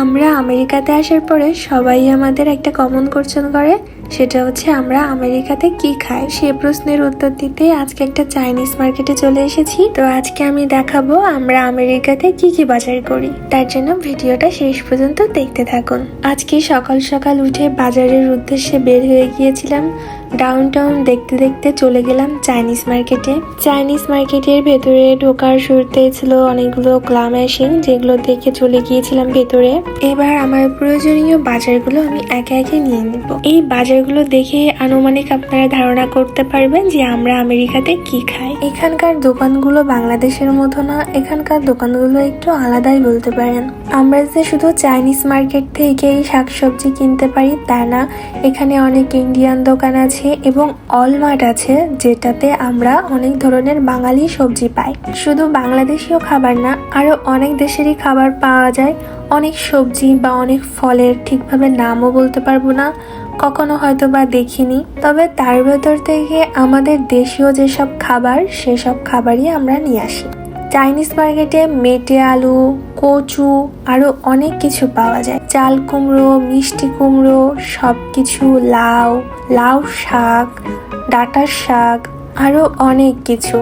আমরা আমেরিকাতে আসার পরে সবাই আমাদের একটা কমন কোশ্চেন করে, সেটা হচ্ছে আমরা আমেরিকাতে কি খাই। সেই প্রশ্নের উত্তর দিতে আজকে একটা চাইনিজ মার্কেটে চলে এসেছি। তো আজকে আমি দেখাবো আমরা আমেরিকাতে কি কি বাজার করি। তার জন্য ভিডিওটা শেষ পর্যন্ত দেখতে থাকুন। আজকে সকাল সকাল উঠে বাজারের উদ্দেশ্যে বের হয়ে গিয়েছিলাম। ডাউনটাউন দেখতে দেখতে চলে গেলাম চাইনিজ মার্কেটে। চাইনিজ মার্কেটের ভেতরে ঢোকার শুরুতে ছিল অনেকগুলো ক্লা মেশিন, যেগুলো দেখে চলে গিয়েছিলাম ভেতরে। এবার আমার প্রয়োজনীয় বাজারগুলো আমি একে একে নিয়ে নিব। এই বাজারগুলো দেখে আনুমানিক আপনারা ধারণা করতে পারবেন যে আমরা আমেরিকাতে কি খাই। এখানকার দোকানগুলো বাংলাদেশের মতো না, এখানকার দোকানগুলো একটু আলাদাই বলতে পারেন। আমরা যে শুধু চাইনিজ মার্কেট থেকেই শাকসবজি কিনতে পারি তা না, এখানে অনেক ইন্ডিয়ান দোকান আছে এবং অলমার্ট আছে, যেটাতে আমরা অনেক ধরনের বাঙালি সবজি পাই। শুধু বাংলাদেশীয় খাবার না, আরো অনেক দেশেরই খাবার পাওয়া যায়। অনেক সবজি বা অনেক ফলের ঠিকভাবে নামও বলতে পারবো না, কখনো হয়তো বা দেখিনি, তবে তার ভেতর থেকে আমাদের দেশীয় যেসব খাবার সেসব খাবারই আমরা নিয়ে আসি। চাইনিজ মার্কেটে মেটে আলু, কচু, আরো অনেক কিছু পাওয়া যায়। চাল কুমড়ো, মিষ্টি কুমড়ো, সবকিছু, লাউ শাক, ডাঁটার শাক, আরো অনেক কিছু।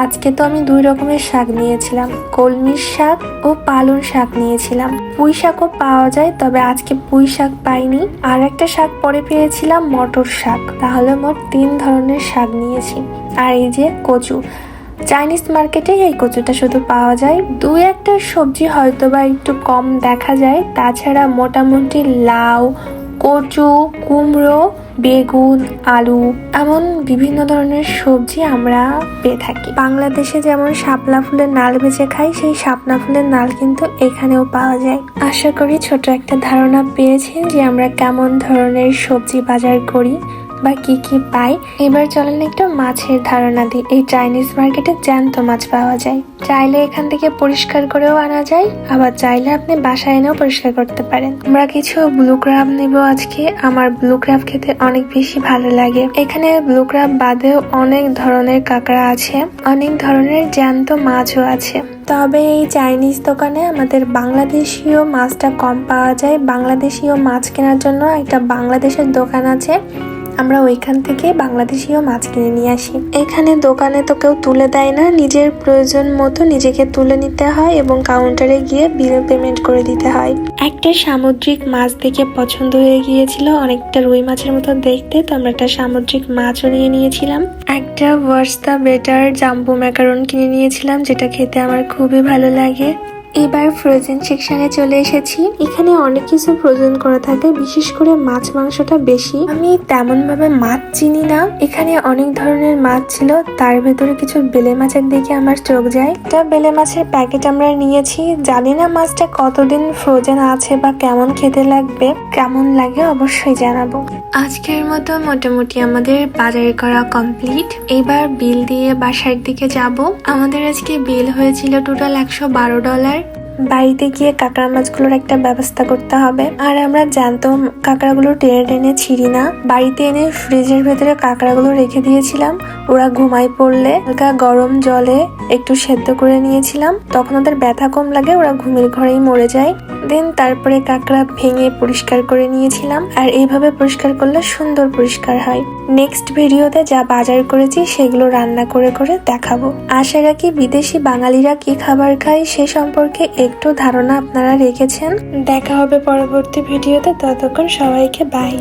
আজকে তো আমি 2 রকমের শাক নিয়েছিলাম, কলমির শাক ও পালং শাক নিয়েছিলাম। পুঁই শাকও পাওয়া যায়, তবে আজকে পুঁই শাক পাইনি। আর একটা শাক পরে পেয়েছিলাম, মটর শাক। তাহলে মোট 3 ধরনের শাক নিয়েছি। আর এই যে কচু, চাইনিজ মার্কেটে এই কচুটা শুধু পাওয়া যায়। 2-1টা সবজি হয়তো বা একটু কম দেখা যায়, তাছাড়া মোটামুটি লাউ, কচু, কুমড়ো, বেগুন, আলু, এমন বিভিন্ন ধরনের সবজি আমরা পেয়ে থাকি। বাংলাদেশে যেমন শাপলা ফুলের নাল ভেজে খাই, সেই শাপলা ফুলের নাল কিন্তু এখানেও পাওয়া যায়। আশা করি ছোট একটা ধারণা পেয়েছেন যে আমরা কেমন ধরনের সবজি বাজার করি বা কি কি পাই। এবার চলেন একটু মাছের ধারণা দিই। এই চাইনিজ মার্কেটে জ্যান্ত মাছ পাওয়া যায়। চাইলে এখান থেকে পরিষ্কার করেও আনা যায়, আবার চাইলে আপনি বাসায় এনেও পরিষ্কার করতে পারেন। আমরা কিছু ব্লু ক্র্যাব নেব আজকে। আমার ব্লু ক্র্যাব খেতে অনেক বেশি ভালো লাগে। এখানে ব্লু ক্র্যাব বাদেও অনেক ধরনের কাঁকড়া আছে, অনেক ধরনের জ্যান্ত মাছও আছে। তবে এই চাইনিজ দোকানে আমাদের বাংলাদেশীয় মাছটা কম পাওয়া যায়। বাংলাদেশীয় মাছ কেনার জন্য একটা বাংলাদেশের দোকান আছে, আমরা ওইখান থেকে বাংলাদেশীয় মাছ কিনে নিয়ে আসি। এখানে দোকানে তো কেউ তুলে দেয় না, নিজের প্রয়োজন মতো নিজেকে তুলে নিতে হয় এবং কাউন্টারে গিয়ে বিল পেমেন্ট করে দিতে হয়। একটা সামুদ্রিক মাছ দেখে পছন্দ হয়ে গিয়েছিল, অনেকটা রুই মাছের মতো দেখতে, তো আমরা একটা সামুদ্রিক মাছও নিয়ে নিয়েছিলাম। একটা ওয়ার্স্তা বেটার জাম্বো ম্যাকারন কিনে নিয়েছিলাম, যেটা খেতে আমার খুবই ভালো লাগে। এবার ফ্রোজেন সেকশনে চলে এসেছি। এখানে অনেক কিছু ফ্রোজেন করা থাকে, বিশেষ করে মাছ মাংসটা বেশি। আমি তেমন ভাবে মাছ চিনি না, এখানে অনেক ধরনের মাছ ছিল, তার ভেতরে কিছু বেলে মাছের দিকে আমার চোখ যায়। একটা বেলে মাছের প্যাকেট আমরা নিয়েছি। জানি না মাছটা কতদিন ফ্রোজেন আছে বা কেমন খেতে লাগবে, কেমন লাগে অবশ্যই জানাবো। আজকের মতো মোটামুটি আমাদের বাজার করা কমপ্লিট। এবার বিল দিয়ে বাসার দিকে যাব। আমাদের আজকে বিল হয়েছিল টোটাল $112। বাড়িতে গিয়ে কাঁকড়া মাছগুলোর একটা ব্যবস্থা করতে হবে। আর আমরা জ্যান্ত কাঁকড়াগুলো টেনে টেনে ছিঁড়ি না, বাড়িতে এনে ফ্রিজের ভেতরে কাঁকড়াগুলো রেখে দিয়েছিলাম। ওরা ঘুমাই পড়লে হালকা গরম জলে একটু সেদ্ধ করে নিয়েছিলাম, তখন ওদের ব্যথা কম লাগে, ওরা ঘুমের ঘরেই মরে যায়। দেন তারপরে কাঁকড়া ভেঙে পরিষ্কার করে নিয়েছিলাম, আর এইভাবে পরিষ্কার করলে সুন্দর পরিষ্কার হয়। নেক্সট ভিডিওতে যা বাজার করেছি সেগুলো রান্না করে করে দেখাবো। আশা রাখি বিদেশি বাঙালিরা কি খাবার খায় সে সম্পর্কে একটু ধারণা আপনারা রেখেছেন। দেখা হবে পরবর্তী ভিডিওতে, ততক্ষণ সবাইকে বাই।